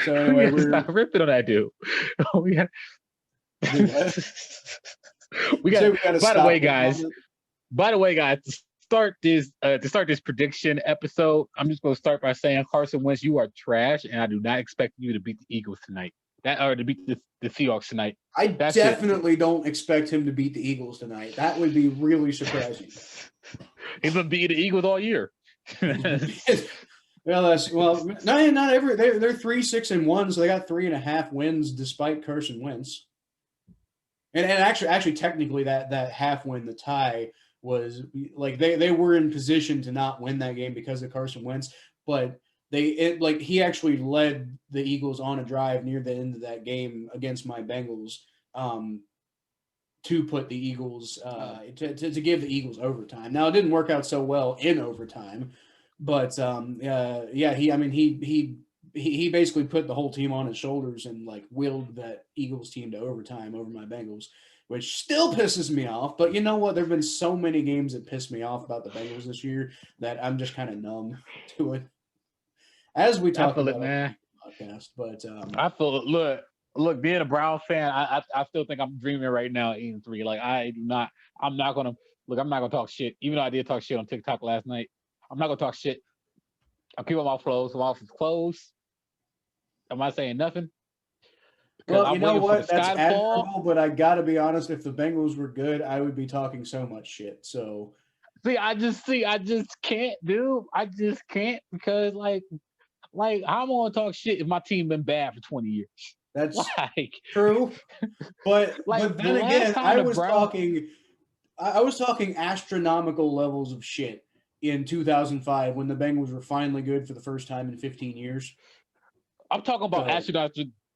So We anyway, gotta stop ripping on that dude. we got. do what? we You got. say we got to By the stop way, ripping on guys. it. By the way, guys. To start this prediction episode, I'm just going to start by saying Carson Wentz, you are trash, and I do not expect you to beat the Eagles tonight. That or to beat the Seahawks tonight. I That's it. definitely don't expect him to beat the Eagles tonight. That would be really surprising. He's been beating the Eagles all year. Not every. They're 3-6-1, so they got 3.5 wins despite Carson Wentz. And actually, technically, that half win, the tie, was like they were in position to not win that game because of Carson Wentz, but he actually led the Eagles on a drive near the end of that game against my Bengals, to put the Eagles to give the Eagles overtime. Now it didn't work out so well in overtime, but he basically put the whole team on his shoulders and like willed that Eagles team to overtime over my Bengals, which still pisses me off. But you know what? There have been so many games that piss me off about the Bengals this year that I'm just kind of numb to it. As we I talk feel about it, on man. the podcast, but I feel it. Look. Being a Browns fan, I still think I'm dreaming right now at 8-3. Like I do not. I'm not gonna look. I'm not gonna talk shit. Even though I did talk shit on TikTok last night, I'm not gonna talk shit. I'll keep my mouth closed. My mouth is closed. Am I saying nothing? Because well, you I'm know waiting for the what? That's sky to fall. admirable, but I got to be honest. If the Bengals were good, I would be talking so much shit. So I just can't, dude. I just can't because how am I gonna talk shit if my team been bad for 20 years? that's Like, true. But the then last again, time the Browns. I was talking astronomical levels of shit in 2005 when the Bengals were finally good for the first time in 15 years. I'm talking about So,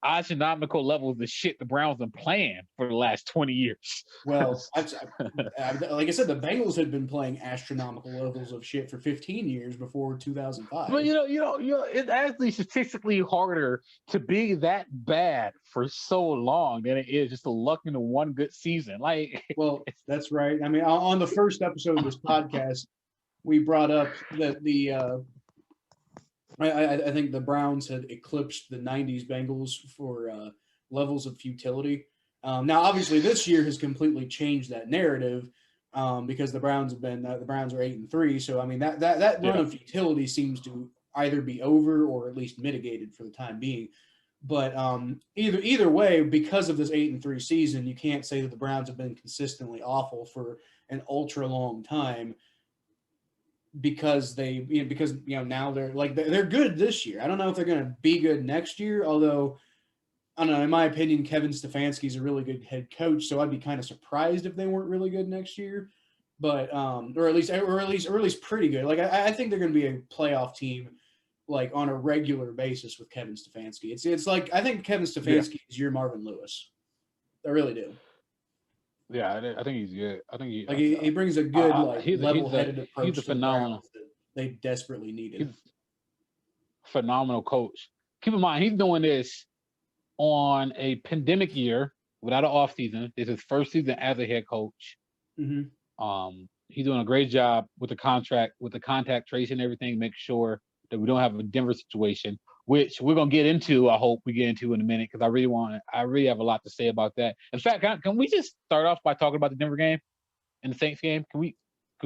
astronomical levels of shit the Browns been playing for the last 20 years. well, like I said, the Bengals had been playing astronomical levels of shit for 15 years before But 2005. it's actually statistically harder to be that bad for so long than it is just to luck into one good season. Like, Well, that's right. I mean, on the first episode of this podcast, we brought up that I think the Browns had eclipsed the '90s Bengals for levels of futility. Now, obviously, this year has completely changed that narrative, because the Browns are 8-3. So I mean that run yeah, of futility seems to either be over or at least mitigated for the time being. But either way, because of this 8-3 season, you can't say that the Browns have been consistently awful for an ultra long time, because now they're good this year. I don't know if they're going to be good next year. Although I don't know, in my opinion, Kevin Stefanski is a really good head coach, so I'd be kind of surprised if they weren't really good next year. But or at least pretty good. Like I think they're going to be a playoff team, like on a regular basis with Kevin Stefanski. It's like I think Kevin yeah, Stefanski is your Marvin Lewis. I really do. yeah. I think he's good. I think Like he brings a good like level-headed he's a approach to the phenomenal Browns that they desperately he's needed. a phenomenal coach. Keep in mind he's doing this on a pandemic year without an off season. This is his first season as a head coach. Hmm. He's doing a great job with the contract, with the contact tracing and everything, make sure that we don't have a Denver situation, which we're gonna get into. I hope we get into in a minute because I really have a lot to say about that. In fact, can we just start off by talking about the Denver game and the Saints game? Can we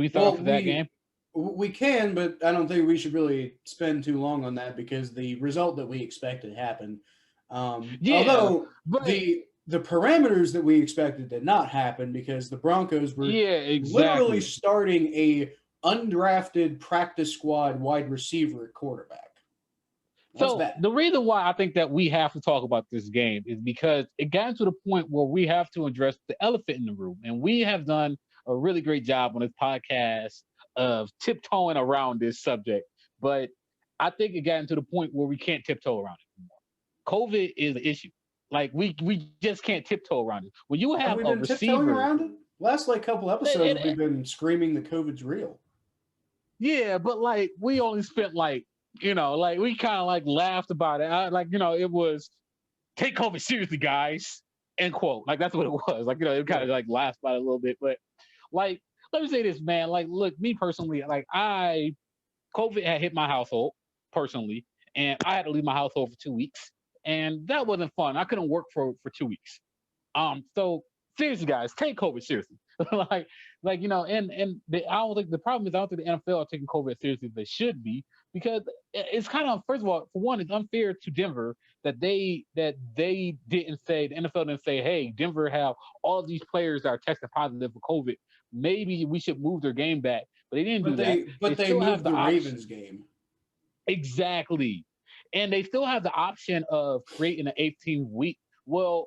start off Well, with that game? we can, but I don't think we should really spend too long on that because the result that we expected happened. Yeah, Although but the parameters that we expected did not happen because the Broncos were yeah, literally exactly. starting a undrafted practice squad wide receiver at quarterback. What's So that? the reason why I think that we have to talk about this game is because it got to the point where we have to address the elephant in the room, and we have done a really great job on this podcast of tiptoeing around this subject. But I think it got to the point where we can't tiptoe around it anymore. COVID is an issue. Like we just can't tiptoe around it. When you Have have we a been tiptoeing receiver, around it? Last like couple episodes, and, we've been screaming that COVID's real. yeah, but like we only spent like we kind of like laughed about it. It was take COVID seriously, guys. End quote. Like that's what it was. Like it kind of Right. like laughed about it a little bit, but like let me say this, man. Like, look, me personally, like COVID had hit my household personally, and I had to leave my household for 2 weeks. and that wasn't fun. I couldn't work for 2 weeks. So seriously, guys, take COVID seriously. like, I don't think the problem is I don't think the NFL are taking COVID as seriously as they should be because it's kind of first of all, for one, it's unfair to Denver that they didn't say the NFL didn't say, hey, Denver have all of these players that are tested positive for COVID. Maybe we should move their game back, but they didn't But do that. They they still have moved the the option. Ravens game. Exactly. And they still have the option of creating an 18th week. Well,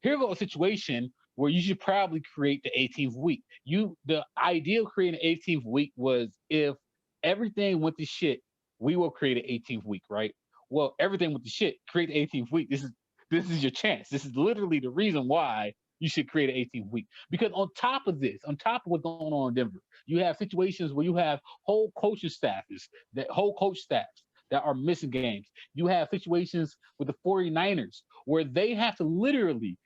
here goes a situation where you should probably create the 18th week. The idea of creating an 18th week was if everything went to shit, we will create an 18th week, right? Well, everything went to shit, create the 18th week. This is your chance. This is literally the reason why you should create an 18th week. Because on top of this, on top of what's going on in Denver, you have situations where you have whole coach staffs that are missing games. You have situations with the 49ers where they have to literally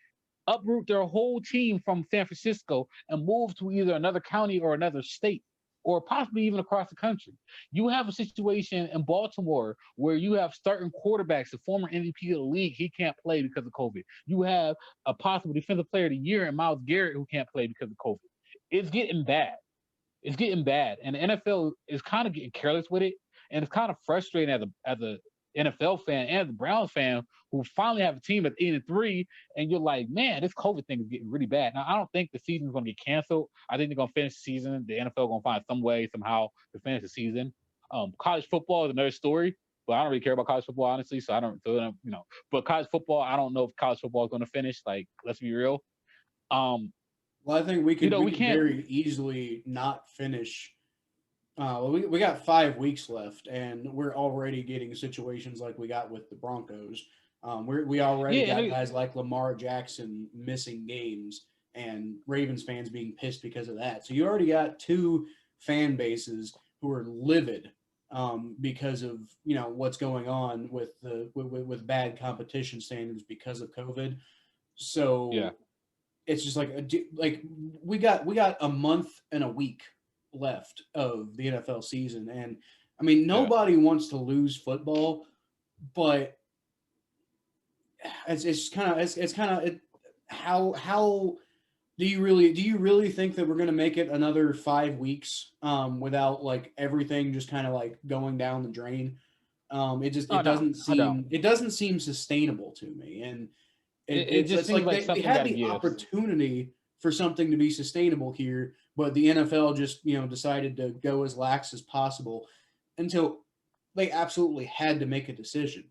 uproot their whole team from San Francisco and move to either another county or another state or possibly even across the country. You have a situation in Baltimore where you have starting quarterbacks, the former MVP of the league, he can't play because of COVID. You have a possible defensive player of the year in Myles Garrett who can't play because of COVID. It's getting bad. It's getting bad, and the NFL is kind of getting careless with it, and it's kind of frustrating as a NFL fan and the Browns fan who finally have a team that's 8-3, and you're like, man, this COVID thing is getting really bad. Now, I don't think the season's going to get canceled. I think they're going to finish the season. The NFL going to find some way somehow to finish the season. College football is another story, but I don't really care about college football honestly. So I don't, But college football, I don't know if college football is going to finish. Like, let's be real. Well, I think we could we can't. very easily not finish. We got 5 weeks left, and we're already getting situations like we got with the Broncos. We already Yeah, got guys like Lamar Jackson missing games, and Ravens fans being pissed because of that. So you already got two fan bases who are livid because of what's going on with with bad competition standards because of COVID. yeah. So it's just like we got a month and a week left of the NFL season, and I mean Yeah. nobody wants to lose football, but it's kind of how do you really think that we're going to make it another 5 weeks without like everything just kind of like going down the drain? It just Oh it no, doesn't I don't. seem it doesn't seem sustainable to me, and It just it's seems like like they something had got to the give. opportunity for something to be sustainable here, but the NFL just decided to go as lax as possible until they absolutely had to make a decision.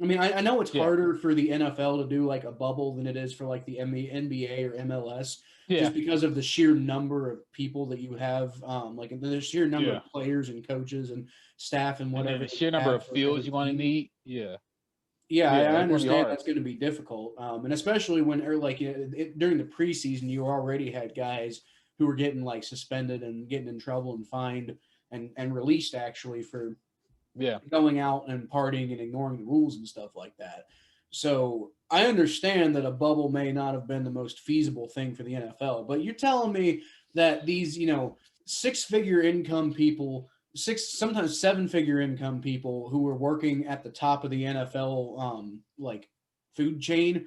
I mean, I know it's Yeah, harder for the NFL to do like a bubble than it is for like the NBA or MLS, yeah, just because of the sheer number of people that you have, like the sheer number yeah. of players and coaches and staff and And then whatever the that you sheer number have of for fields every you're going to team. need. Yeah, Yeah, I yeah. That's going to be understand hard. that's going to be difficult, and especially when, or like during the preseason, you already had guys who were getting like suspended and getting in trouble and fined and released actually for Yeah. going out and partying and ignoring the rules and stuff like that. So I understand that a bubble may not have been the most feasible thing for the NFL, but you're telling me that these, six-figure income people, sometimes seven-figure income people who were working at the top of the NFL, like food chain,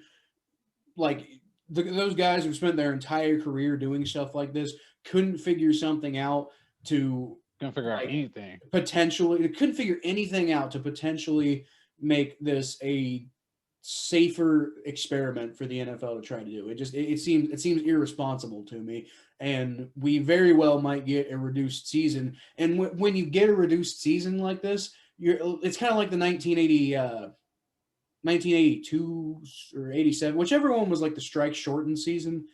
like those guys who spent their entire career doing stuff like this, couldn't figure something out to Couldn't figure out like anything. potentially, it couldn't figure anything out to potentially make this a safer experiment for the NFL to try to do. It seems irresponsible to me, and we very well might get a reduced season. And when you get a reduced season like this, it's kind of like the 1982 or 87, whichever one was like the strike shortened season.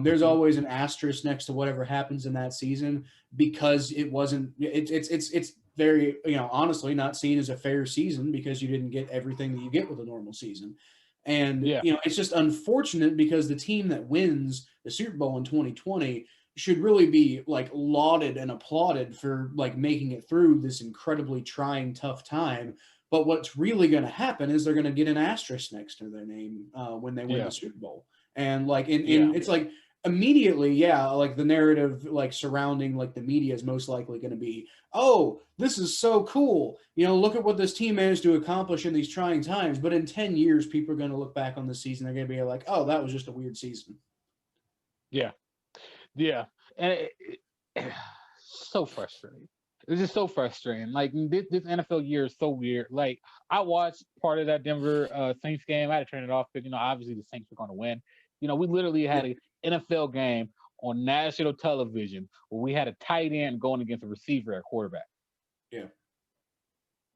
There's Hmm. always an asterisk next to whatever happens in that season because it wasn't. It's very honestly not seen as a fair season because you didn't get everything that you get with a normal season, and Yeah, it's just unfortunate because the team that wins the Super Bowl in 2020 should really be like lauded and applauded for like making it through this incredibly trying tough time, but what's really going to happen is they're going to get an asterisk next to their name when they win yeah, the Super Bowl. And like, yeah, it's like immediately, yeah, like the narrative like surrounding like the media is most likely going to be, oh, this is so cool. Look at what this team managed to accomplish in these trying times. But in 10 years, people are going to look back on this season. They're going to be like, oh, that was just a weird season. Yeah, yeah, and so frustrating. It's just so frustrating. Like this NFL year is so weird. Like I watched part of that Denver Saints game. I had to turn it off because obviously the Saints were going to win. We literally had an NFL game on national television where we had a tight end going against a receiver at quarterback. Yeah,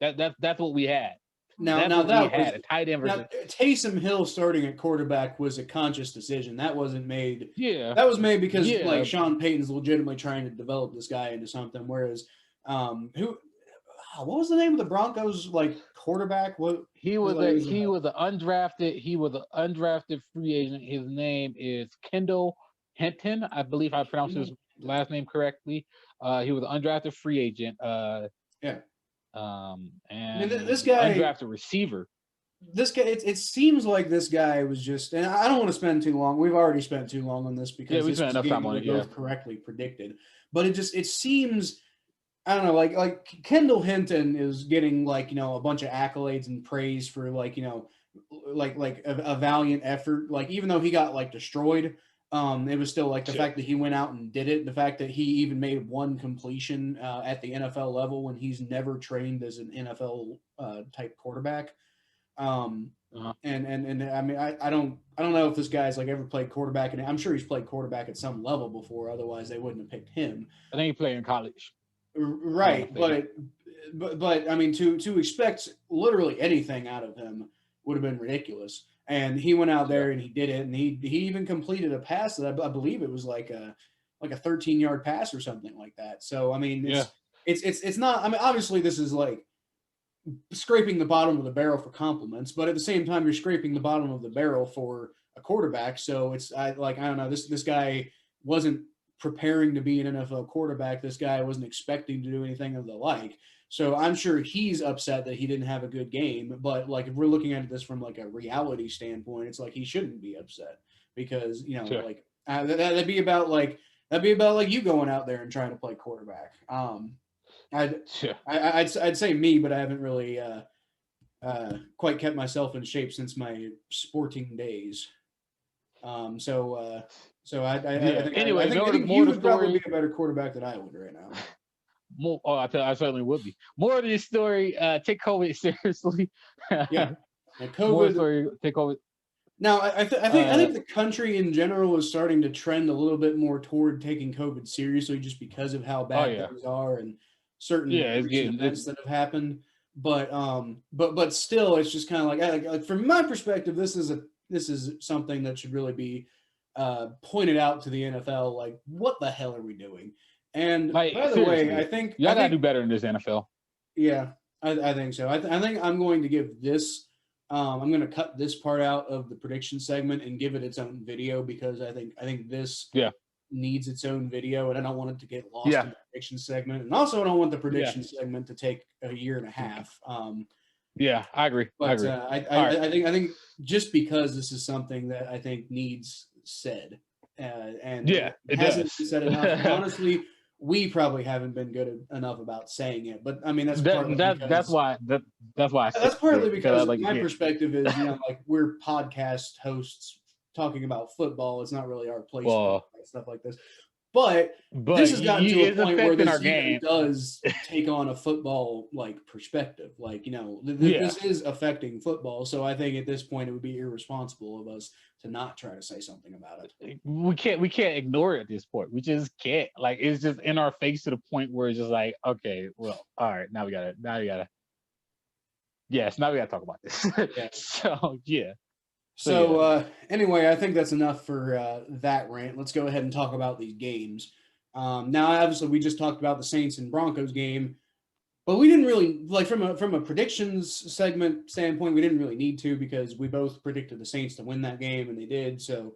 that's what we had. Now that was a tight end versus Taysom Hill starting at quarterback was a conscious decision. That wasn't made. Yeah, that was made because like Sean Payton's legitimately trying to develop this guy into something. Whereas, what was the name of the Broncos like quarterback? He was an undrafted free agent. His name is Kendall Hinton. I believe I pronounced his last name correctly. He was an undrafted free agent. Yeah. And this guy, undrafted receiver. This guy, it seems like this guy was just, and I don't want to spend too long. We've already spent too long on this because we spent enough time on it. Both correctly predicted, but it seems, I don't know, like Kendall Hinton is getting like a bunch of accolades and praise for like like a valiant effort. Like even though he got like destroyed. It was still like the fact that he went out and did it. The fact that he even made one completion at the NFL level when he's never trained as an NFL type quarterback. And I mean, I don't know if this guy's like ever played quarterback, and I'm sure he's played quarterback at some level before. Otherwise, they wouldn't have picked him. I think he played in college. Right, but I mean, to expect literally anything out of him would have been ridiculous. And he went out there and he did it, and he even completed a pass that I believe it was like a 13-yard pass or something like that. So I mean, it's not. I mean, obviously this is like scraping the bottom of the barrel for compliments, but at the same time, you're scraping the bottom of the barrel for a quarterback. So I don't know. This guy wasn't preparing to be an NFL quarterback. This guy wasn't expecting to do anything of the like. So I'm sure he's upset that he didn't have a good game. But like if we're looking at this from like a reality standpoint, it's like he shouldn't be upset because like that'd be about like you going out there and trying to play quarterback. I'd say me, but I haven't really quite kept myself in shape since my sporting days. So I think anyway, I think you would probably be a better quarterback than I would right now. I certainly would be. More of this story. Take COVID seriously. Yeah, COVID. Story, take COVID. Now, I think the country in general is starting to trend a little bit more toward taking COVID seriously, just because of how bad things are and certain events that have happened. But still, it's just kind of like from my perspective, this is something that should really be pointed out to the NFL. Like, what the hell are we doing? And by the way, I think y'all gotta do better in this NFL. Yeah, I think so. I think I'm going to give this. I'm going to cut this part out of the prediction segment and give it its own video because I think this needs its own video, and I don't want it to get lost in the prediction segment. And also, I don't want the prediction segment to take a year and a half. Yeah, I agree. But I think just because this is something that I think needs said, and it hasn't been said enough. Honestly, we probably haven't been good enough about saying it. But I mean, that's partly that's why that's partly because my perspective is like we're podcast hosts talking about football. It's not really our place to stuff like this. But this has gotten to a point where this game does take on a football like perspective. Like, this is affecting football. So I think at this point it would be irresponsible of us to not try to say something about it. We can't ignore it at this point. We just can't. Like, it's just in our face to the point where it's just like, okay, well, all right, now we gotta talk about this. So anyway, I think that's enough for that rant. Let's go ahead and talk about these games. Now, obviously, we just talked about the Saints and Broncos game, but we didn't really from a predictions segment standpoint. We didn't really need to because we both predicted the Saints to win that game, and they did. So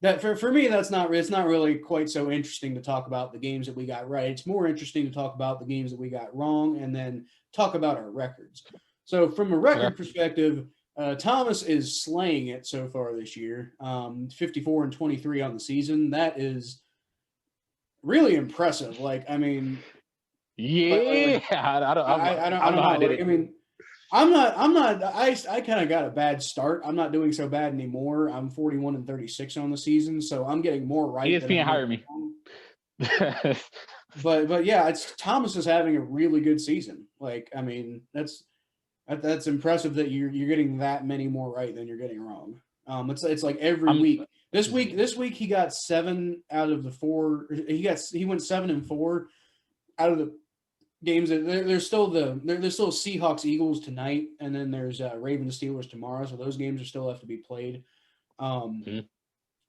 that for me, it's not really quite so interesting to talk about the games that we got right. It's more interesting to talk about the games that we got wrong, and then talk about our records. So from a record perspective. Thomas is slaying it so far this year. 54 and 23 on the season. That is really impressive. Like, I mean, Yeah, I I don't don't know how I know. did Like, it. I mean, I kind of got a bad start. I'm not doing so bad anymore. I'm 41 and 36 on the season, so I'm getting more right than ESPN I'm getting hired me. wrong. But yeah, it's Thomas is having a really good season. Like, I mean, that's impressive that you're getting that many more right than you're getting wrong. It's like every I'm week. This week he got 7 out of the 4. He went 7-4 out of the games. There's still there's still Seahawks Eagles tonight, and then there's Ravens Steelers tomorrow. So those games are still have to be played. Um, Mhm.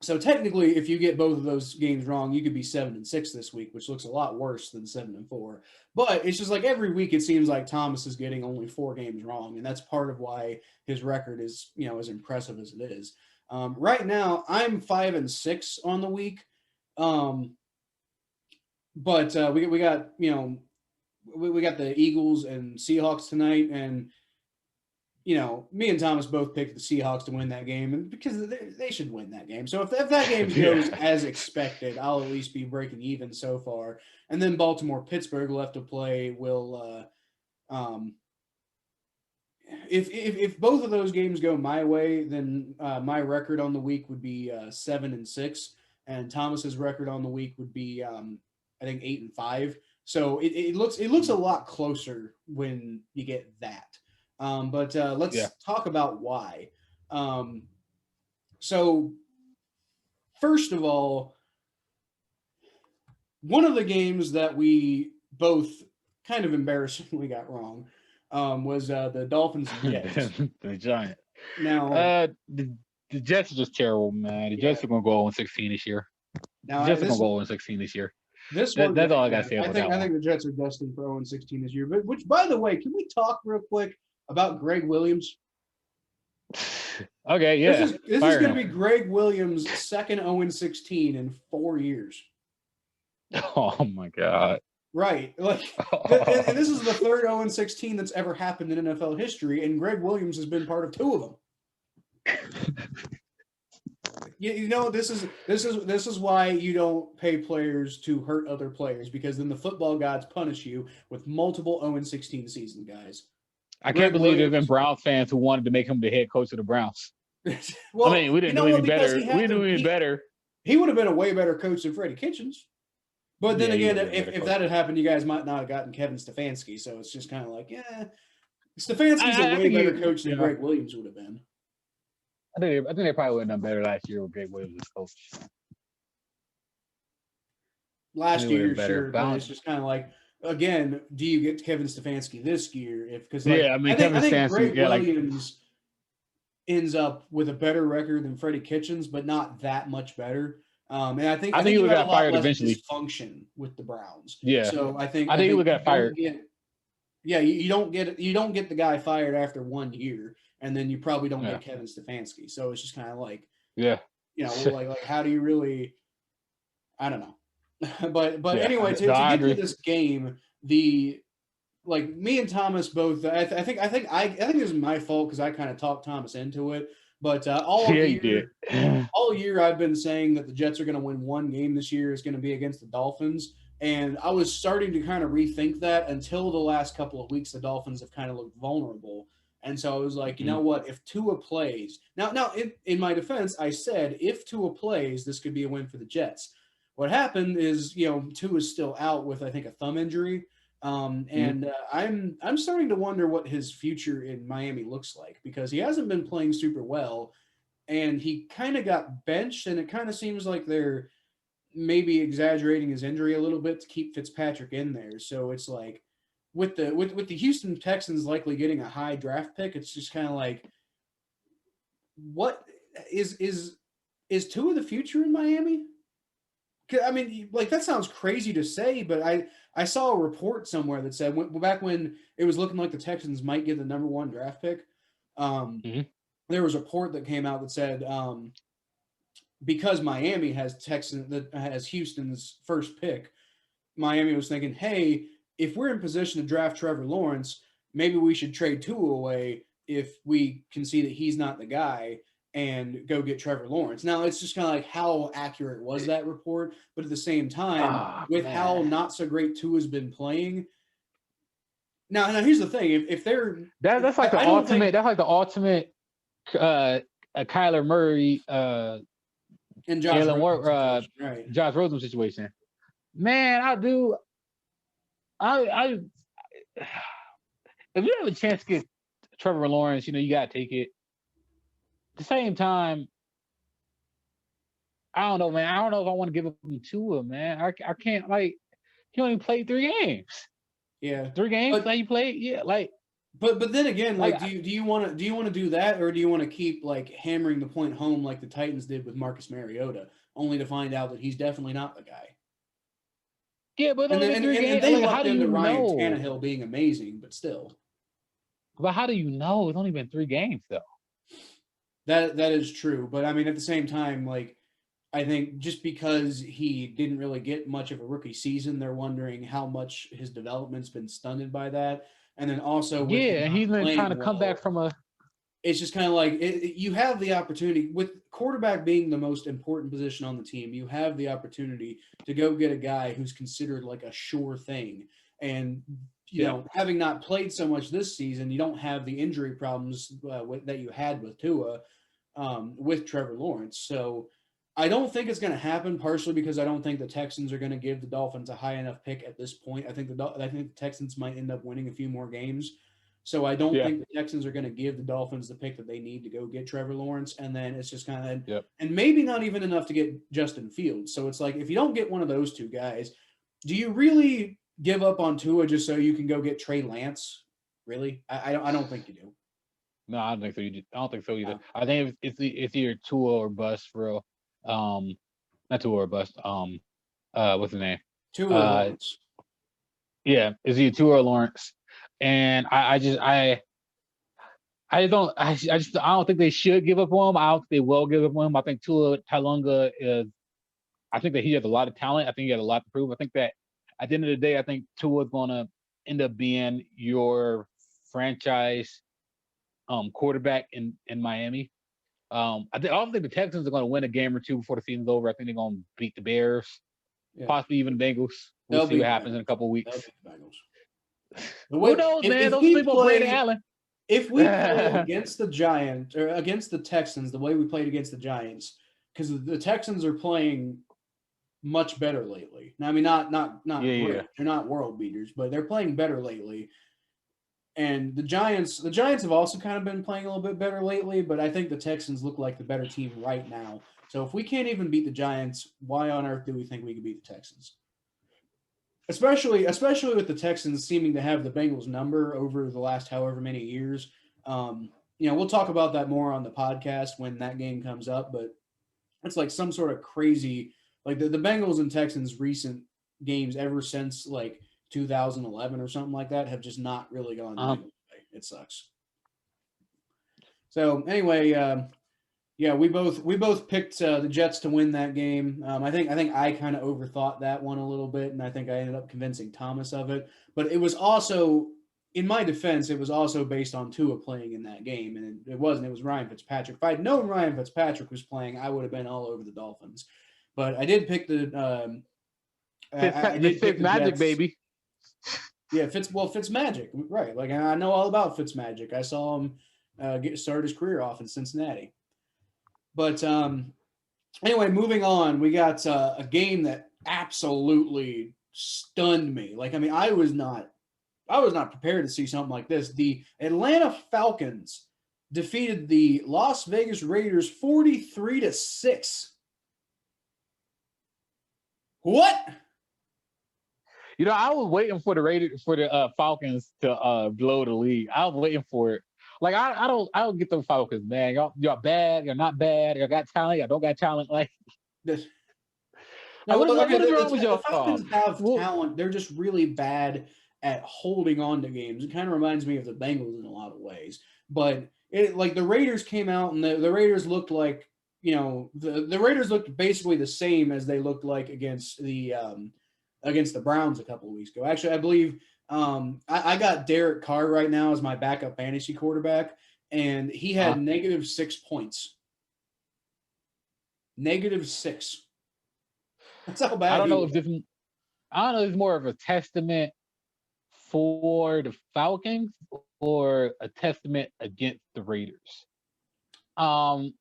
so technically, if you get both of those games wrong, you could be 7-6 this week, which looks a lot worse than 7-4. But it's just like every week, it seems like Thomas is getting only 4 games wrong, and that's part of why his record is as impressive as it is. Right now, I'm 5-6 on the week, um, but we got we got the Eagles and Seahawks tonight, and me and Thomas both picked the Seahawks to win that game, and because they should win that game. So if that game goes Yeah. as expected, I'll at least be breaking even so far. And then Baltimore Pittsburgh left to play will if both of those games go my way, then my record on the week would be 7-6, and Thomas's record on the week would be I think 8-5. So it looks a lot closer when you get that. But Yeah. let's talk about why. Um, so first of all, one of the games that we both kind of embarrassingly got wrong was the Dolphins and Jets. The Giant. Now, The Jets are just terrible, man. The yeah. Jets are gonna go 0-16 this year. The Now Jets are gonna this go 0-16 this year. this one, That's all I yeah, gotta say I about think that I one. think the Jets are destined for 0-16 this year. But which, by the way, can we talk real quick about Greg Williams? Okay, yeah. This is Fire going to him. be Greg Williams' second 0-16 in 4 years. Oh my god. Right, like, and this is the third 0-16 that's ever happened in NFL history, and Greg Williams has been part of 2 of them. This is why you don't pay players to hurt other players, because then the football gods punish you with multiple 0-16 season guys. I Greg can't believe there have been Williams. Browns fans who wanted to make him the head coach of the Browns. Well, I mean, we didn't do what? any Because better. We didn't do any better. He would have been a way better coach than Freddie Kitchens. But then Yeah, he again, would've been a better if coach. that had happened, you guys might not have gotten Kevin Stefanski. So it's just kind of like, yeah, Stefanski's I a way think better coach than yeah. Greg Williams would have been. I think they probably would have done better last year with Greg Williams as coach. Last They would've year, been better. sure, but it's just kind of like, again, do you get Kevin Stefanski this year? Because Yeah, I mean, Kevin think Stefanski, Greg yeah, like Williams ends up with a better record than Freddie Kitchens, but not that much better. And I think he you would had have a got lot fired less ever. dysfunction with the Browns. Yeah, So I think he would have got you fired. you don't get the guy fired after 1 year, and then you probably don't Yeah. get Kevin Stefanski. So it's just kind of like, Yeah, like how do you really? I don't know. but Yeah, anyway, to no, I get to agree. this game, like me and Thomas both. I think this is my fault because I kind of talked Thomas into it. But Yeah, you did. all year I've been saying that the Jets are going to win one game this year. Is going to be against the Dolphins, and I was starting to kind of rethink that until the last couple of weeks. The Dolphins have kind of looked vulnerable, and so I was like, you know what? If Tua plays now, in my defense, I said if Tua plays, this could be a win for the Jets. What happened is, Tua is still out with, I think, a thumb injury. And I'm starting to wonder what his future in Miami looks like, because he hasn't been playing super well, and he kind of got benched, and it kind of seems like they're maybe exaggerating his injury a little bit to keep Fitzpatrick in there. So it's like with the Houston Texans likely getting a high draft pick, it's just kind of like, what is Tua the future in Miami? I mean, like, that sounds crazy to say, but I saw a report somewhere that said back when it was looking like the Texans might get the number 1 draft pick, there was a report that came out that said because Miami has Houston's first pick, Miami was thinking, hey, if we're in position to draft Trevor Lawrence, maybe we should trade Tua away if we can see that he's not the guy and go get Trevor Lawrence. Now it's just kind of like how accurate was that report, but at the same time, Oh with how man, not so great Tua's been playing. Now here's the thing: if they're, that's like the I don't think, ultimate. That's like the ultimate. Kyler Murray, in Josh Jalen Rosen Ward, situation, right? Josh Rosen situation. Man, I do. I if you have a chance to get Trevor Lawrence, you gotta take it. At the same time, I don't know, man. I don't know if I want to give up Tua, man. I can't like he only played 3 games. Yeah, 3 games but that he played, yeah. but then again, Like like, do you want to do that, or do you want to keep like hammering the point home like the Titans did with Marcus Mariota, only to find out that he's definitely not the guy? yeah, but it's And only then been three and games. they Like, how lucked do you into Ryan know? Tannehill being amazing, but still, But how do you know? It's only been 3 games though. that is true. But I mean, at the same time, like, I think just because he didn't really get much of a rookie season, they're wondering how much his development's been stunted by that. And then also with him Yeah, and not he's been trying playing to come back well, from a it's just kind of like you have the opportunity with quarterback being the most important position on the team. You have the opportunity to go get a guy who's considered like a sure thing. And, yeah. having not played so much this season, you don't have the injury problems that you had with Tua, with Trevor Lawrence. So I don't think it's going to happen. Partially because I don't think the Texans are going to give the Dolphins a high enough pick at this point. I think the Texans might end up winning a few more games. So I don't Yeah. think the Texans are going to give the Dolphins the pick that they need to go get Trevor Lawrence, and then it's just kind of, Yep. and maybe not even enough to get Justin Fields. So it's like if you don't get one of those two guys, do you really give up on Tua just so you can go get Trey Lance? Really? I don't think you do. No, I don't think so. I don't think so either. No. I think it's either Tua or bust for real. Not Tua or bust. What's the name? Tua or Uh, Lawrence? yeah, it's either Tua or Lawrence. And I don't think they should give up on him. I don't think they will give up on him. I think Tua Tailunga is. I think that he has a lot of talent. I think he has a lot to prove. I think that at the end of the day, I think Tua is going to end up being your franchise quarterback in Miami. I don't think the Texans are going to win a game or two before the season's over. I think they're going to beat the Bears, Yeah, possibly even the Bengals. We'll they'll see what beat the happens in a Bengals. couple of They'll weeks. beat the Bengals. The Who way knows, man? if Don't we sleep on Brandon play Allen. if we play against the Giants or against the Texans the way we played against the Giants, because the Texans are playing much better lately. Now, I mean, not Yeah. great. They're not world beaters, but they're playing better lately. And the Giants have also kind of been playing a little bit better lately, but I think the Texans look like the better team right now. So if we can't even beat the Giants, why on earth do we think we can beat the Texans? Especially with the Texans seeming to have the Bengals number over the last however many years. We'll talk about that more on the podcast when that game comes up, but it's like some sort of crazy, like the Bengals and Texans recent games ever since like 2011 or something like that have just not really gone the Um, Bengals way. It sucks. So anyway, yeah, we both picked the Jets to win that game. I think I kind of overthought that one a little bit, and I think I ended up convincing Thomas of it. But it was also, in my defense, it was also based on Tua playing in that game, and it wasn't. It was Ryan Fitzpatrick. If I'd known Ryan Fitzpatrick was playing, I would have been all over the Dolphins. But I did pick the I the did pick Fitz the magic, Jets. baby. Yeah, Fitzmagic, right? Like I know all about Fitzmagic. I saw him start his career off in Cincinnati. But anyway, moving on, we got a game that absolutely stunned me. Like, I mean, I was not prepared to see something like this. The Atlanta Falcons defeated the Las Vegas Raiders 43-6. What? I was waiting for the Falcons to blow the league. I was waiting for it. Like I don't get the Falcons, man. Y'all bad. You're not bad. Y'all got talent. Y'all don't got talent. Like, This, like no, what is, okay, what is the, wrong with the, the y'all? Falcons have Well, talent. They're just really bad at holding on to games. It kind of reminds me of the Bengals in a lot of ways. But like the Raiders came out and the Raiders looked like, the Raiders looked basically the same as they looked like against the Browns a couple of weeks ago. Actually, I believe I got Derek Carr right now as my backup fantasy quarterback, and he had -6 points. -6. That's how bad I don't he know was. if this. I don't know if it's more of a testament for the Falcons or a testament against the Raiders. Well,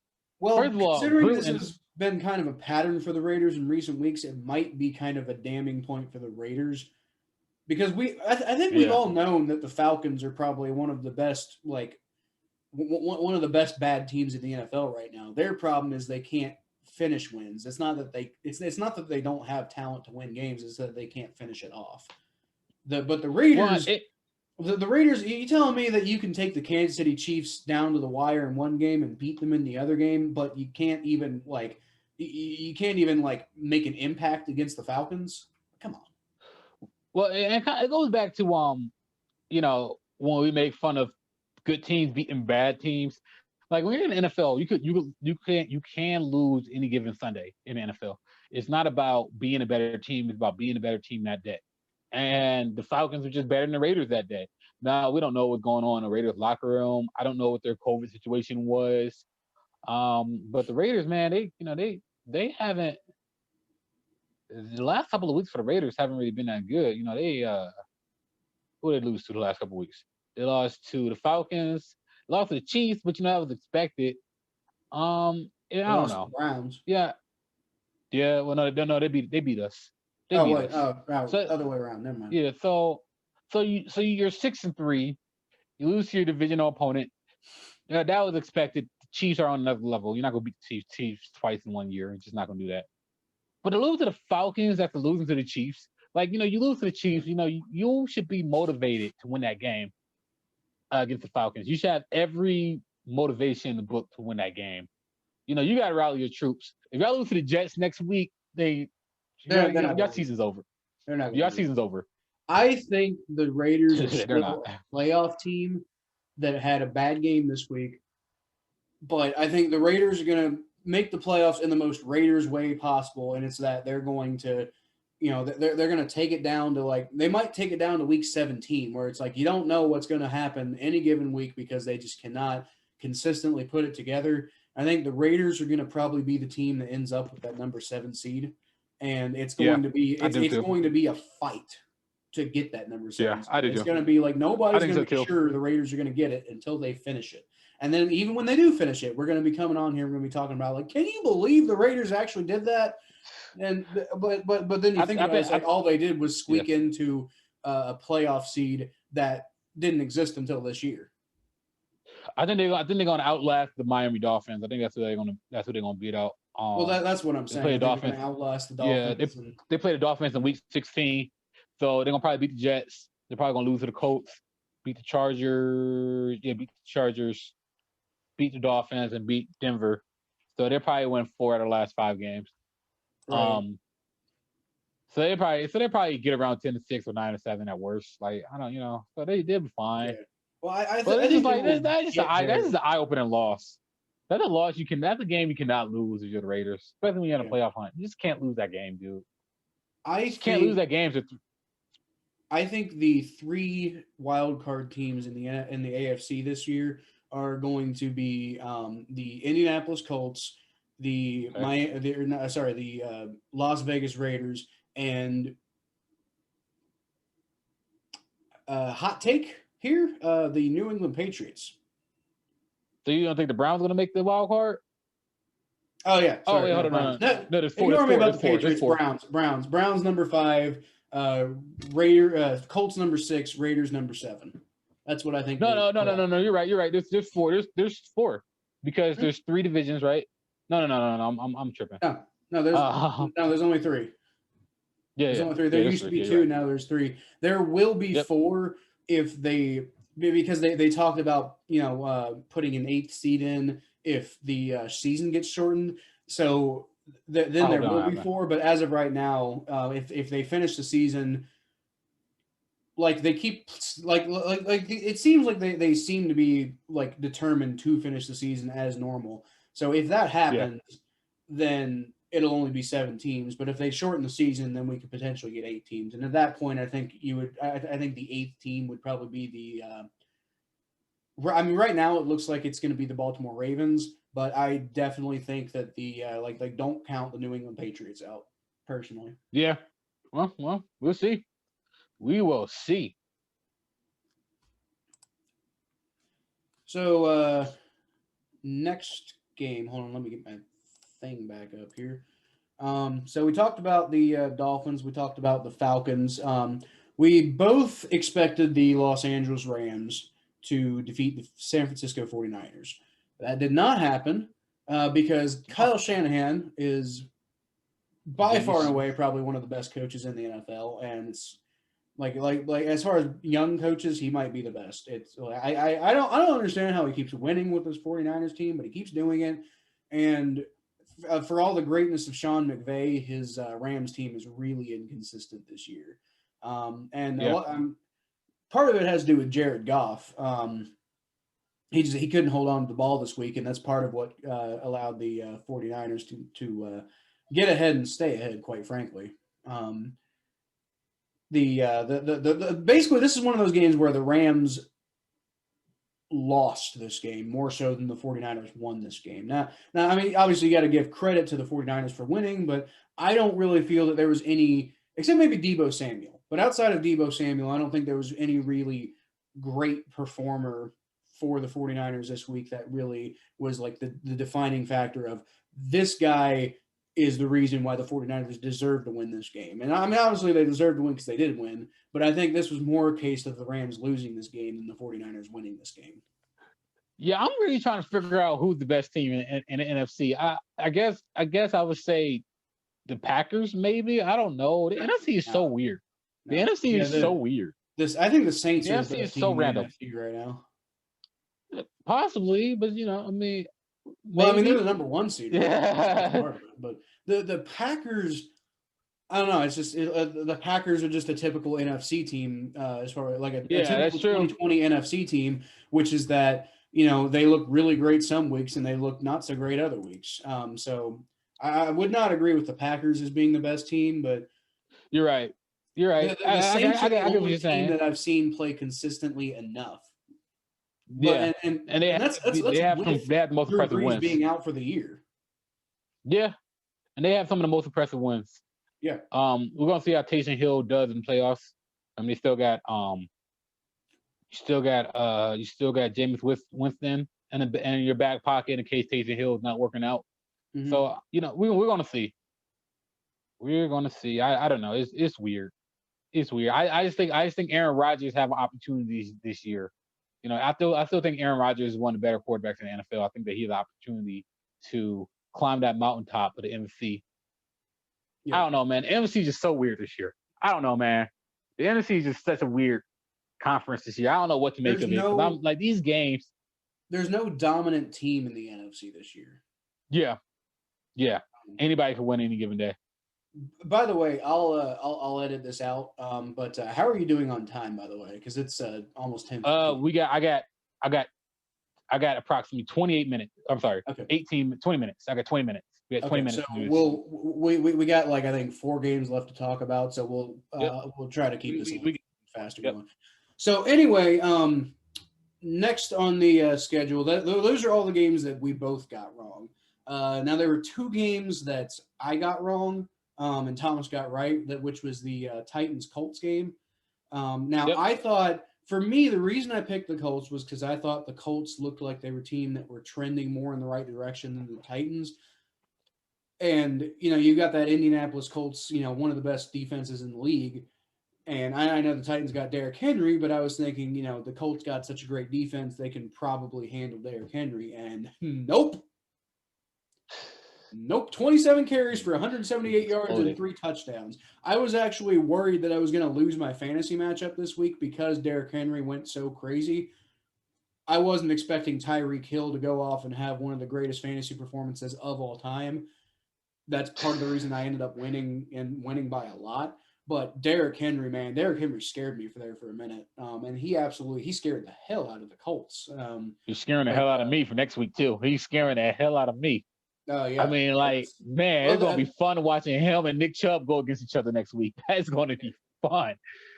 First of all, considering this Gruden. has been kind of a pattern for the Raiders in recent weeks, it might be kind of a damning point for the Raiders because I think we've Yeah. all known that the Falcons are probably one of the best, like one of the best bad teams in the NFL right now. Their problem is they can't finish wins. It's not that they don't have talent to win games. It's that they can't finish it off. But the Well, Raiders, the Raiders, you telling me that you can take the Kansas City Chiefs down to the wire in one game and beat them in the other game, but you can't even make an impact against the Falcons? Come on. well, it goes back to when we make fun of good teams beating bad teams. Like when you're in the NFL, you can lose any given Sunday in the NFL. It's not about being a better team; it's about being a better team that day. And the Falcons were just better than the Raiders that day. Now we don't know what's going on in the Raiders locker room. I don't know what their COVID situation was. But the Raiders, man, they haven't. The last couple of weeks for the Raiders haven't really been that good. Who did they lose to the last couple of weeks? They lost to the Falcons, lost to the Chiefs, but that was expected. Yeah, I don't know. Browns. Yeah. Well, no, they beat us. They beat us. So, other way around. Never mind. yeah. So you're 6-3. You lose to your divisional opponent. Yeah, that was expected. The Chiefs are on another level. You're not gonna beat the Chiefs twice in 1 year. You're just not gonna do that. But to lose to the Falcons after losing to the Chiefs, you lose to the Chiefs. You should be motivated to win that game against the Falcons. You should have every motivation in the book to win that game. You got to rally your troops. If y'all lose to the Jets next week, your season's over. Your season's over. I think the Raiders are They're not. still a playoff team that had a bad game this week, but I think the Raiders are going to make the playoffs in the most Raiders way possible, and it's that they're going to, they're going to take it down to they might take it down to week 17, where it's like you don't know what's going to happen any given week because they just cannot consistently put it together. I think the Raiders are going to probably be the team that ends up with that number 7 seed, and it's going to be going to be a fight to get that number 7. Yeah, I do. It's going to be like nobody's going to be sure the Raiders are going to get it until they finish it. And then even when they do finish it, we're going to be coming on here. We're going to be talking about can you believe the Raiders actually did that? And but then you think about it, all they did was squeak into a playoff seed that didn't exist until this year. I think they're going to outlast the Miami Dolphins. I think that's who they're going to beat out. Well, that's what I'm saying. They play the Dolphins. Outlast the Dolphins. Yeah, they play the Dolphins in week 16, so they're going to probably beat the Jets. They're probably going to lose to the Colts, beat the Chargers. Yeah, beat the Chargers, beat the Dolphins, and beat Denver. So they probably win 4 out of the last 5 games. Right. So they probably get around 10-6 or 9-7 at worst. So they'll be fine. Yeah. Well, I think that's just an eye-opening loss. That's a loss that's a game you cannot lose if you're the Raiders, especially when you're in a playoff hunt. You just can't lose that game, dude. Can't lose that game. I think the 3 wild card teams in the AFC this year are going to be the Indianapolis Colts, the Las Vegas Raiders, and hot take here, the New England Patriots. So you don't think the Browns are going to make the wild card? Oh yeah. Sorry, hold on. No, there's 4. Ignore me about the Patriots. Browns number 5. Colts number 6. Raiders number 7. That's what I think. No. You're right. There's 4. There's 4 because there's 3 divisions, right? No. I'm tripping. No. There's only 3. Yeah, there's only 3. There used to be 2. Right. Now there's 3. There will be 4 if because they talked about putting an 8th seed in if the season gets shortened. So then there will be 4. But as of right now, if they finish the season, they keep it seems like they seem to be determined to finish the season as normal. So if that happens, then it'll only be 7 teams. But if they shorten the season, then we could potentially get 8 teams. And at that point, I think I think the 8th team would probably be I mean, right now it looks like it's going to be the Baltimore Ravens, but I definitely think that the like don't count the New England Patriots out personally. Yeah. Well, we'll see. We will see. So next game, hold on, let me get my thing back up here. So we talked about the Dolphins, we talked about the Falcons. We both expected the Los Angeles Rams to defeat the San Francisco 49ers. That did not happen because Kyle Shanahan is by far and away probably one of the best coaches in the NFL, and it's like as far as young coaches, he might be the best. It's I don't understand how he keeps winning with this 49ers team, but he keeps doing it. And for all the greatness of Sean McVay, his Rams team is really inconsistent this year. And Yeah. part of it has to do with Jared Goff. He couldn't hold on to the ball this week, and that's part of what allowed the 49ers to get ahead and stay ahead, quite frankly. Basically, this is one of those games where the Rams lost this game more so than the 49ers won this game. Now I mean, obviously you got to give credit to the 49ers for winning, but I don't really feel that there was any, except maybe Deebo Samuel. But outside of Deebo Samuel, I don't think there was any really great performer for the 49ers this week that really was like the defining factor of this guy is the reason why the 49ers deserve to win this game. And I mean, obviously they deserve to win because they did win, but I think this was more a case of the Rams losing this game than the 49ers winning this game. Yeah, I'm really trying to figure out who's the best team in the NFC. I guess I would say the Packers, maybe. I don't know. The NFC is so weird. The NFC is so weird. I think the Saints are the best team so random right now. Possibly, but I mean, well, I mean, they're the number one seed. Yeah. But the Packers, I don't know. It's just the Packers are just a typical NFC team as far as like a typical 2020 NFC team, which is that they look really great some weeks and they look not so great other weeks. So I would not agree with the Packers as being the best team, but you're right. You're right. The Saints are the only team that I've seen play consistently enough. Yeah, and they have the most impressive wins being out for the year. Yeah, and they have some of the most impressive wins. Yeah. We're gonna see how Taysom Hill does in playoffs. I mean, you still got Jameis Winston in your back pocket in case Taysom Hill is not working out. Mm-hmm. So we're gonna see. We're gonna see. I don't know. It's weird. It's weird. I just think Aaron Rodgers have opportunities this year. I still think Aaron Rodgers is one of the better quarterbacks in the NFL. I think that he has the opportunity to climb that mountaintop of the NFC. Yeah. I don't know, man. The NFC is just so weird this year. I don't know, man. The NFC is just such a weird conference this year. I don't know what to make of it. I'm like these games. There's no dominant team in the NFC this year. Yeah. Anybody can win any given day. By the way, I'll edit this out. But how are you doing on time? By the way, because it's almost 10. I got approximately 28 minutes. I'm sorry, okay. 20 minutes. I got 20 minutes. We got 20 minutes. So we got like I think 4 games left to talk about. So we'll try to keep this faster going. So anyway, next on the schedule, those are all the games that we both got wrong. Now there were 2 games that I got wrong. And Thomas got right, which was the Titans-Colts game. I thought, for me, the reason I picked the Colts was because I thought the Colts looked like they were a team that were trending more in the right direction than the Titans. And, you got that Indianapolis Colts, one of the best defenses in the league. And I know the Titans got Derrick Henry, but I was thinking, the Colts got such a great defense, they can probably handle Derrick Henry. And nope. 27 carries for 178 yards and 3 touchdowns. I was actually worried that I was going to lose my fantasy matchup this week because Derrick Henry went so crazy. I wasn't expecting Tyreek Hill to go off and have one of the greatest fantasy performances of all time. That's part of the reason I ended up winning by a lot. But Derrick Henry scared me for a minute. And he scared the hell out of the Colts. He's scaring the hell out of me for next week too. He's scaring the hell out of me. Oh, yeah. I mean, it's going to be fun watching him and Nick Chubb go against each other next week. That's going to be fun.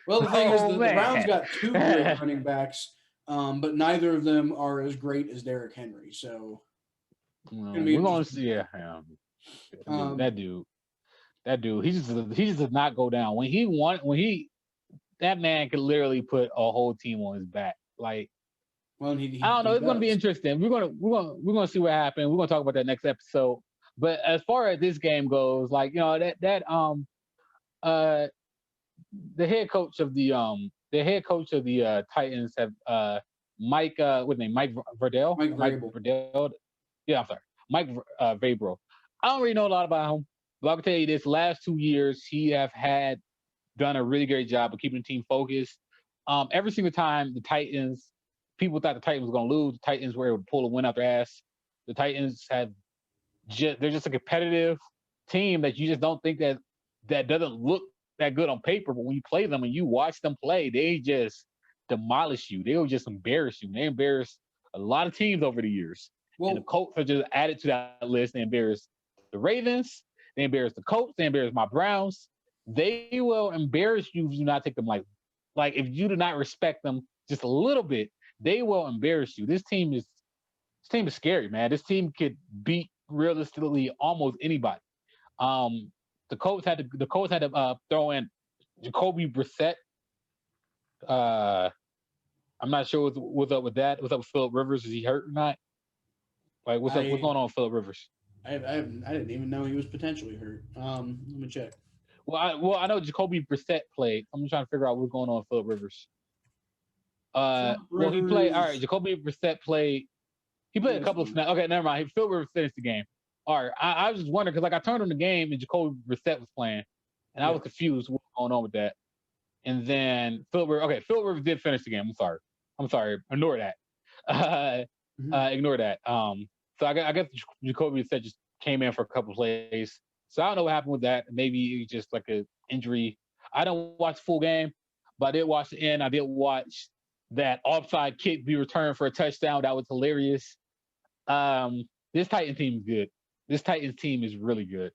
Well, the thing is, the Browns got 2 great running backs but neither of them are as great as Derrick Henry. So it's gonna be We're going to interesting. see. Yeah, I mean Um, that dude, he just does not go down. When he that man could literally put a whole team on his back. Like well, I don't know, he it's going to be does. interesting. We're gonna see what happens. We're gonna talk about that next episode. But as far as this game goes, like uh the head coach of the Titans have Mike what's his name, Mike Verdell, Mike Mike Vrabel. Verdell. Yeah, I'm sorry, Mike Vrabel. I don't really know a lot about him, but I can tell you this: last 2 years, he have had done a really great job of keeping the team focused. Every single time the Titans, people thought the Titans was going to lose, the Titans were able to pull a win out their ass. The Titans have they're just a competitive team that you just don't think that doesn't look that good on paper, but when you play them and you watch them play, they just demolish you. They'll just embarrass you. They embarrass a lot of teams over the years. And the Well, Colts are just added to that list. They embarrass the Ravens. They embarrass the Colts. They embarrass my Browns. They will embarrass you if you not take them like if you do not respect them just a little bit, they will embarrass you. This team is scary, man. This team could beat realistically almost anybody. Um, the Colts had to throw in Jacoby Brissett. Uh, I'm not sure what's up with that. What's up with Philip Rivers? Is he hurt or not? Like, what's up? What's I going on with Philip Rivers? I didn't even know he was potentially hurt. Let me check. I know Jacoby Brissett played. I'm trying to figure out what's going on with Philip Rivers. Philip He played. All right, Rivers. Jacoby Brissett played. He played a Let's couple of see. snaps. Okay, never mind. Philip Rivers finished the game. All right, I was just wondering because like I turned on the game and Jacoby Brissett was playing, and I was Yep. confused what's going on with that. And then Philip Rivers did finish the game. I'm sorry. Ignore that. Mhm. Ignore that. I guess Jacoby said just came in for a couple plays. So I don't know what happened with that. Maybe just like a injury. I don't watch the full game, but I did watch the end. I did watch that offside kick be returned for a touchdown. That was hilarious. This Titan team is good. This Titans team is really good,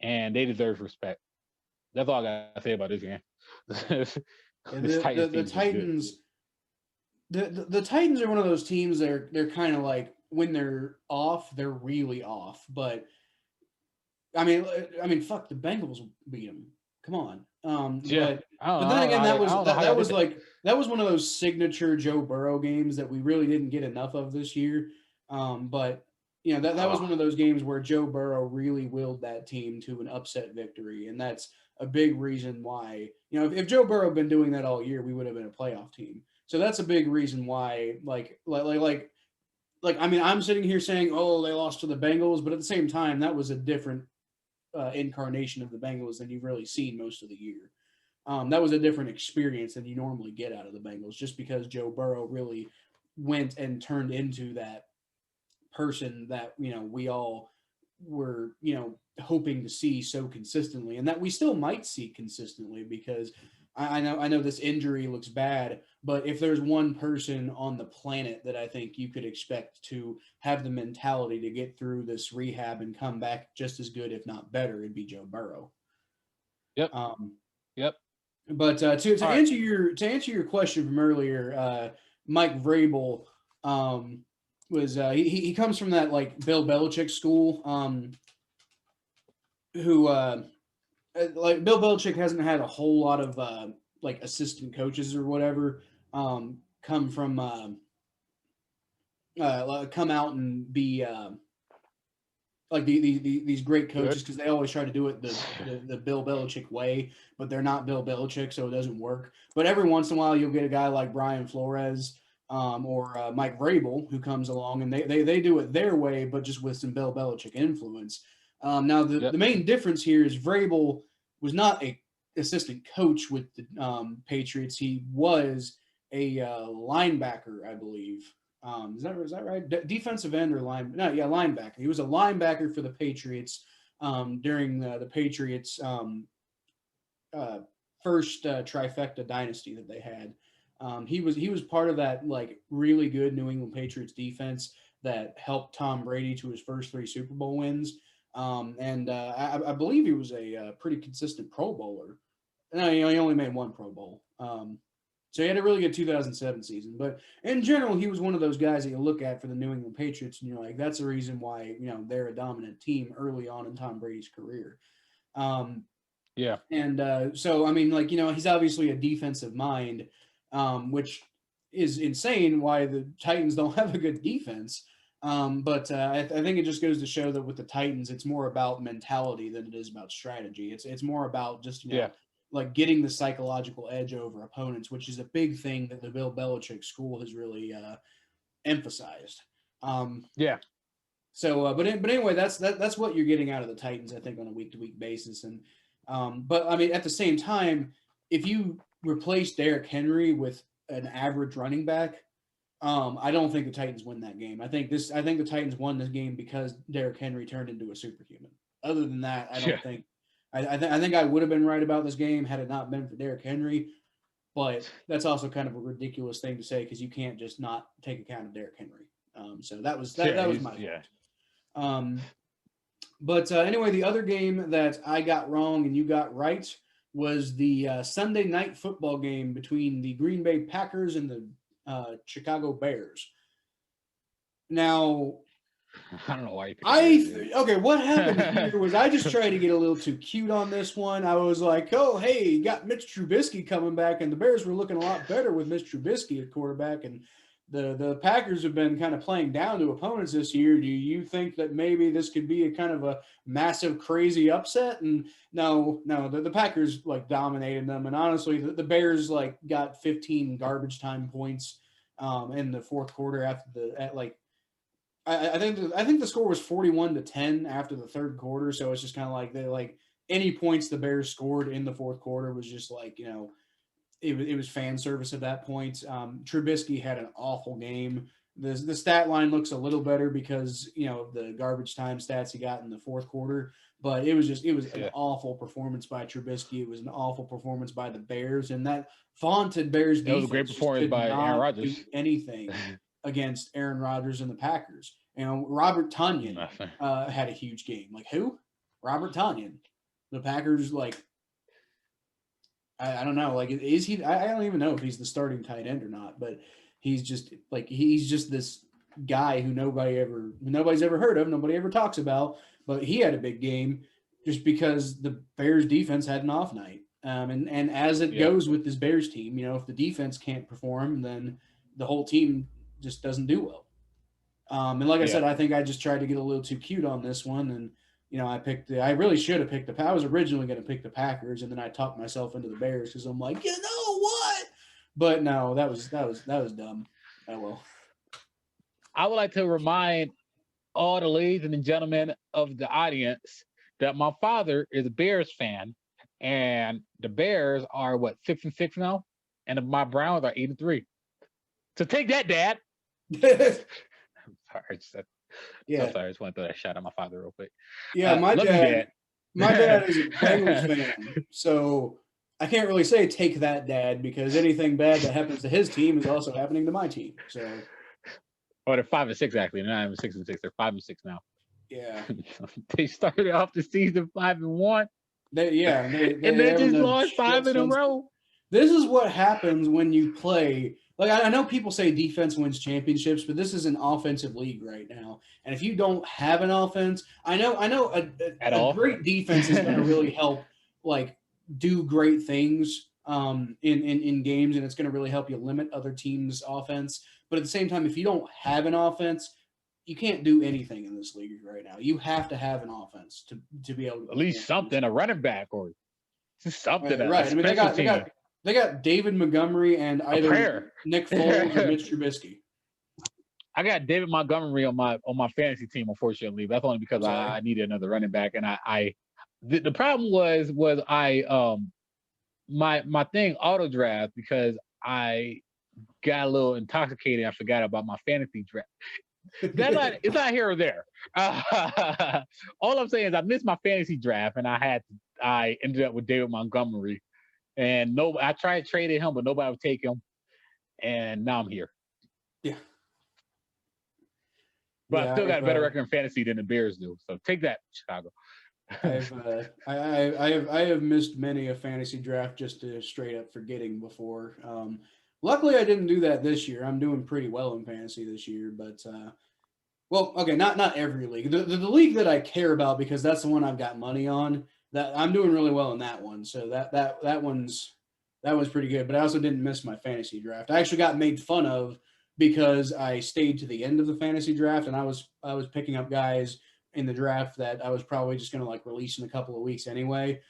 and they deserve respect. That's all I gotta say about this game. Yeah, This Titans the team is just good. Titans the Titans are one of those teams. They're kind of like when they're off, they're really off. But I mean, fuck, the Bengals beat them. Come on. Yeah, But then again, I don't know how y'all that did was that. like that was one of those signature Joe Burrow games that we really didn't get enough of this year. But you know that was Oh, one of those games where Joe Burrow really willed that team to an upset victory, and that's a big reason why. You know, if Joe Burrow had been doing that all year, we would have been a playoff team. So that's a big reason why, I mean, I'm sitting here saying, "Oh, they lost to the Bengals," but at the same time, that was a different incarnation of the Bengals than you've really seen most of the year. That was a different experience than you normally get out of the Bengals, just because Joe Burrow really went and turned into that person that we all were hoping to see so consistently, and that we still might see consistently because I know this injury looks bad, but if there's one person on the planet that I think you could expect to have the mentality to get through this rehab and come back just as good, if not better, it'd be Joe Burrow. yep, Um, yep. but All right. to answer your question from earlier, Mike Vrabel was he comes from that like Bill Belichick school, who like Bill Belichick hasn't had a whole lot of like assistant coaches or whatever come from come out and be like these great Good. coaches because they always try to do it the Bill Belichick way, but they're not Bill Belichick, so it doesn't work. But every once in a while, you'll get a guy like Brian Flores or Mike Vrabel who comes along and they do it their way, but just with some Bill Belichick influence. Now Yep. the main difference here is Vrabel was not a assistant coach with the Patriots. He was a linebacker, I believe. Is that right? Defensive end or line? No, yeah, linebacker. He was a linebacker for the Patriots during the Patriots uh, first trifecta dynasty that they had. He was part of that like really good New England Patriots defense that helped Tom Brady to his first three Super Bowl wins. I believe he was a pretty consistent Pro Bowler. No, he only made one Pro Bowl. So he had a really good 2007 season. But in general, he was one of those guys that you look at for the New England Patriots, and you're like, that's the reason why they're a dominant team early on in Tom Brady's career. Um, Yeah. and so I mean, like he's obviously a defensive mind, which is insane. Why the Titans don't have a good defense. But I think it just goes to show that with the Titans, it's more about mentality than it is about strategy. It's more about just Yeah. like getting the psychological edge over opponents, which is a big thing that the Bill Belichick school has really emphasized. Yeah. So, but anyway, that's what you're getting out of the Titans, I think, on a week to week basis. And but I mean, at the same time, if you replace Derrick Henry with an average running back, I don't think the Titans win that game. I think the Titans won this game because Derrick Henry turned into a superhuman. Other than that, I don't think. I think I would have been right about this game had it not been for Derrick Henry. But that's also kind of a ridiculous thing to say because you can't just not take account of Derrick Henry. So that was my point. But anyway, the other game that I got wrong and you got right was the Sunday night football game between the Green Bay Packers and the Chicago Bears. Now, I don't know why. Okay, what happened here was I just tried to get a little too cute on this one. I was like, oh, hey, you got Mitch Trubisky coming back, and the Bears were looking a lot better with Mitch Trubisky at quarterback, and the Packers have been kind of playing down to opponents this year. Do you think that maybe this could be a kind of a massive, crazy upset? And no, the Packers like dominated them, and honestly, the Bears like got 15 garbage time points in the fourth quarter I think the score was 41-10 after the third quarter, so it's just kind of like any points the Bears scored in the fourth quarter was just like it was fan service at that point. Trubisky had an awful game. The stat line looks a little better because the garbage time stats he got in the fourth quarter, but it was an awful performance by Trubisky. It was an awful performance by the Bears, and that vaunted Bears defense was a great performance by Aaron Rodgers. Do anything against Aaron Rodgers and the Packers. Robert Tonyan had a huge game. Like who? Robert Tonyan. The Packers I don't know. Like, is he? I don't even know if he's the starting tight end or not. But he's just this guy who nobody's ever heard of. Nobody ever talks about. But he had a big game just because the Bears defense had an off night. And as it goes with this Bears team, if the defense can't perform, then the whole team just doesn't do well. And like I said, I think I just tried to get a little too cute on this one, and I really should have picked I was originally going to pick the Packers, and then I talked myself into the Bears because I'm like, you know what? But no, that was dumb. Oh well. I would like to remind all the ladies and gentlemen of the audience that my father is a Bears fan, and the Bears are 6-6 now, and my Browns are 8-3. So take that, Dad. I'm sorry. I'm sorry. I just want to throw that shot at my father real quick. Yeah, my dad is a Bengals fan, so I can't really say take that, Dad, because anything bad that happens to his team is also happening to my team. So, they're 5-6 actually. They're not even 6-6. They're 5-6 now. Yeah, they started off the season 5-1. They just lost 5 in a row. This is what happens when you play. Like, I know people say defense wins championships, but this is an offensive league right now. And if you don't have an offense, I know a great defense is going to really help, like, do great things in games, and it's going to really help you limit other teams' offense. But at the same time, if you don't have an offense, you can't do anything in this league right now. You have to have an offense to be able to at least something, a running back or something. Right. I mean, they got David Montgomery and either Nick Foles or Mitch Trubisky. I got David Montgomery on my fantasy team, unfortunately. That's only because I needed another running back, and the problem was my thing auto draft because I got a little intoxicated. I forgot about my fantasy draft. It's not here or there. All I'm saying is I missed my fantasy draft, and I ended up with David Montgomery. And I tried trading him, but nobody would take him. And now I'm here. Yeah. But I still got a better record in fantasy than the Bears do. So take that, Chicago. I have missed many a fantasy draft just to straight up forgetting before. Luckily, I didn't do that this year. I'm doing pretty well in fantasy this year, but well, okay, not every league. The league that I care about because that's the one I've got money on. That I'm doing really well in that one. So that one's pretty good. But I also didn't miss my fantasy draft. I actually got made fun of because I stayed to the end of the fantasy draft, and I was picking up guys in the draft that I was probably just going to like release in a couple of weeks anyway.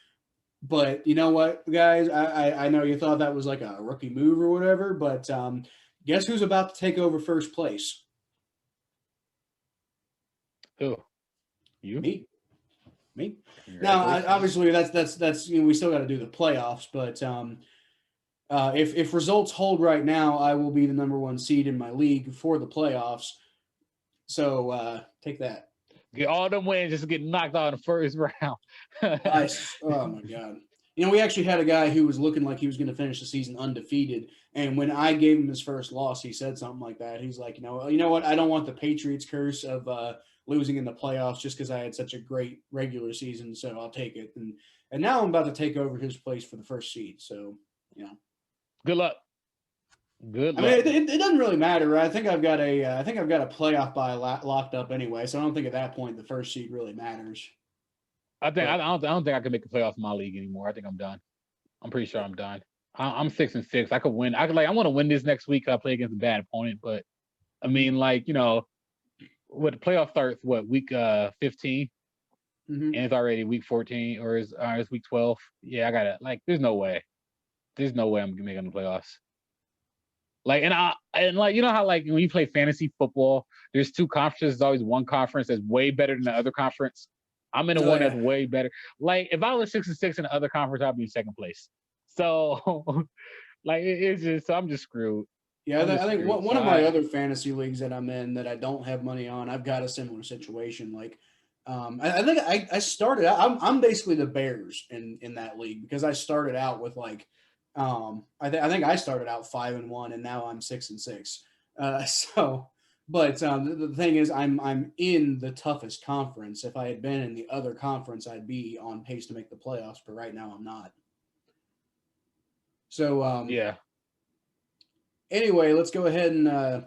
But you know what, guys? I know you thought that was like a rookie move or whatever, but guess who's about to take over first place? Who? You? Me. Me. Now, obviously, that's we still got to do the playoffs, but if results hold right now, I will be the number one seed in my league for the playoffs. So take that. Get all them wins, just get knocked out in the first round. Oh my god! We actually had a guy who was looking like he was going to finish the season undefeated, and when I gave him his first loss, he said something like that. He's like, you know what? I don't want the Patriots curse of losing in the playoffs just because I had such a great regular season, so I'll take it. And now I'm about to take over his place for the first seed. So good luck. Good luck. I mean, it doesn't really matter. Right? I think I've got a playoff bye locked up anyway, so I don't think at that point the first seed really matters. I don't think I can make the playoffs in my league anymore. I think I'm done. I'm pretty sure I'm done. I'm 6-6. I could win. I want to win this next week. I play against a bad opponent, but I mean, like what the playoff starts week 15, and it's already week 14 or it's week 12. Yeah, I gotta there's no way I'm making the playoffs. Like you know how like when you play fantasy football, there's two conferences. There's always one conference that's way better than the other conference. I'm in the one that's way better. Like if I was 6-6 in the other conference, I'd be in second place. So it's just I'm just screwed. Yeah, I think one of my other fantasy leagues that I'm in that I don't have money on, I've got a similar situation. Like, I think I started out. I'm basically the Bears in that league because I started out with like, I think I started out 5-1 and now I'm 6-6. But the thing is, I'm in the toughest conference. If I had been in the other conference, I'd be on pace to make the playoffs. But right now, I'm not. So yeah. Anyway, let's go ahead and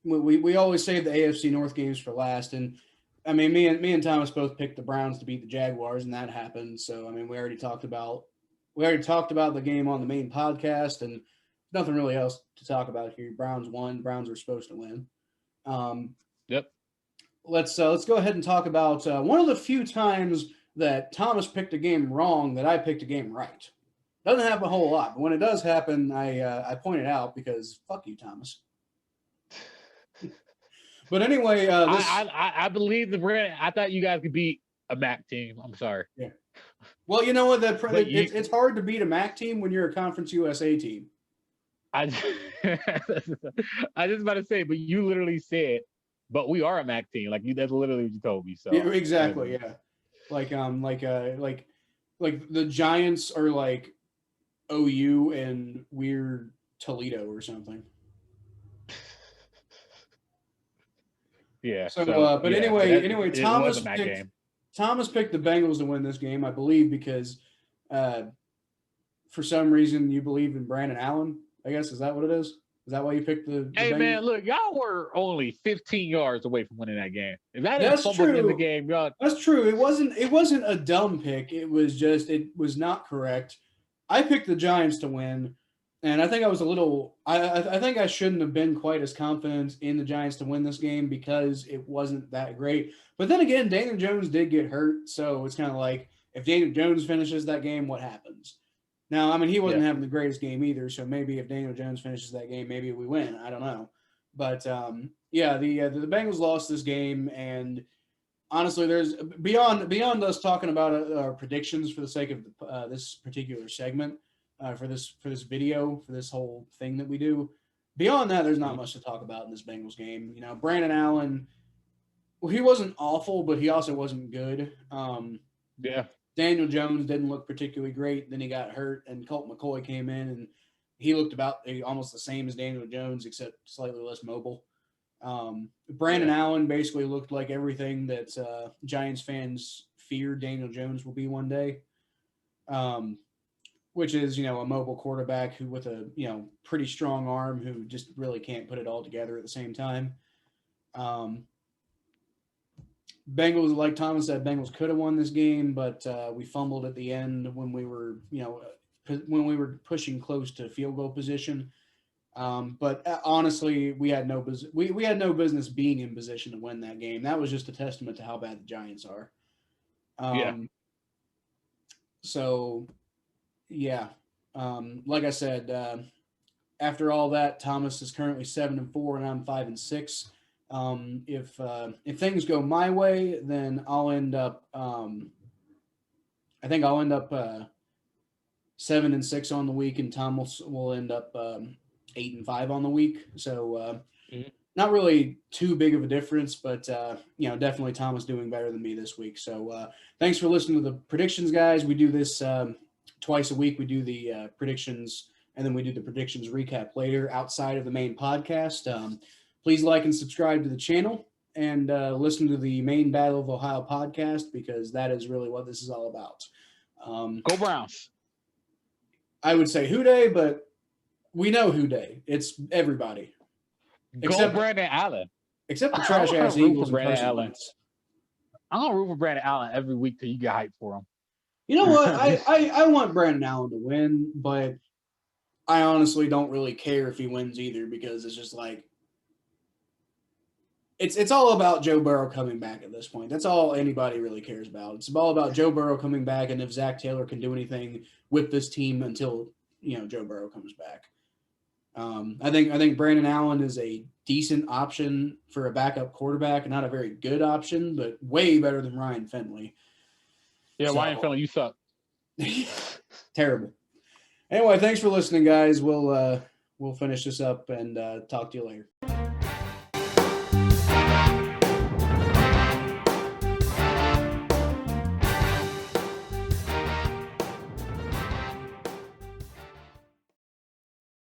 we always save the AFC North games for last, and I mean me and Thomas both picked the Browns to beat the Jaguars, and that happened. So I mean we already talked about the game on the main podcast, and nothing really else to talk about here. Browns won. Browns were supposed to win. Yep. Let's go ahead and talk about one of the few times that Thomas picked a game wrong that I picked a game right. Doesn't happen a whole lot, but when it does happen, I point it out because fuck you, Thomas. But anyway, I believe I thought you guys could beat a MAC team. I'm sorry. Yeah. Well, you know what? It's hard to beat a MAC team when you're a Conference USA team. I just about to say, but you literally said, "But we are a MAC team." That's literally what you told me. So yeah, exactly, yeah. Like the Giants are like OU and we're Toledo or something. Yeah. So, but yeah, anyway, Thomas picked the Bengals to win this game, I believe, because for some reason you believe in Brandon Allen. I guess is that what it is? Is that why you picked the Hey Bengals? Man, look, y'all were only 15 yards away from winning that game. If that is fumbled in the game, y'all. That's true. It wasn't a dumb pick. It was not correct. I picked the Giants to win, and I think I was a little. I think I shouldn't have been quite as confident in the Giants to win this game because it wasn't that great. But then again, Daniel Jones did get hurt, so it's kind of like if Daniel Jones finishes that game, what happens? Now, I mean, he wasn't having the greatest game either, so maybe if Daniel Jones finishes that game, maybe we win. I don't know, but the Bengals lost this game, and honestly, there's beyond us talking about our predictions for the sake of this particular segment, for this video, for this whole thing that we do. Beyond that, there's not much to talk about in this Bengals game. Brandon Allen, well, he wasn't awful, but he also wasn't good. Daniel Jones didn't look particularly great. Then he got hurt, and Colt McCoy came in, and he looked about almost the same as Daniel Jones, except slightly less mobile. Brandon Allen basically looked like everything that Giants fans feared Daniel Jones will be one day, which is, a mobile quarterback who with a, pretty strong arm who just really can't put it all together at the same time. Bengals, like Thomas said, Bengals could have won this game, but we fumbled at the end when we were, pushing close to field goal position. But honestly, we had no business being in position to win that game. That was just a testament to how bad the Giants are. So, yeah. Like I said, after all that, Thomas is currently 7-4, and I'm 5-6. If things go my way, then I'll end up. I think I'll end up 7-6 on the week, and Tom will end up 8-5 on the week. So not really too big of a difference, but definitely Thomas doing better than me this week. So thanks for listening to the predictions, guys. We do this twice a week. We do the predictions, and then we do the predictions recap later outside of the main podcast. Please like and subscribe to the channel, and listen to the main Battle of Ohio podcast, because that is really what this is all about. Go Browns. I would say Houday, but we know Houday. It's everybody. Go Brandon Allen. Except the trash-ass Eagles and Brandon Carson Allen. Wentz. I'm going to root for Brandon Allen every week till you get hyped for him. You know what? I want Brandon Allen to win, but I honestly don't really care if he wins either, because it's just like it's all about Joe Burrow coming back at this point. That's all anybody really cares about. It's all about Joe Burrow coming back, and if Zach Taylor can do anything with this team until Joe Burrow comes back. I think Brandon Allen is a decent option for a backup quarterback, not a very good option, but way better than Ryan Finley. Yeah, Ryan Finley, you suck. Terrible. Anyway, thanks for listening, guys. We'll finish this up and talk to you later.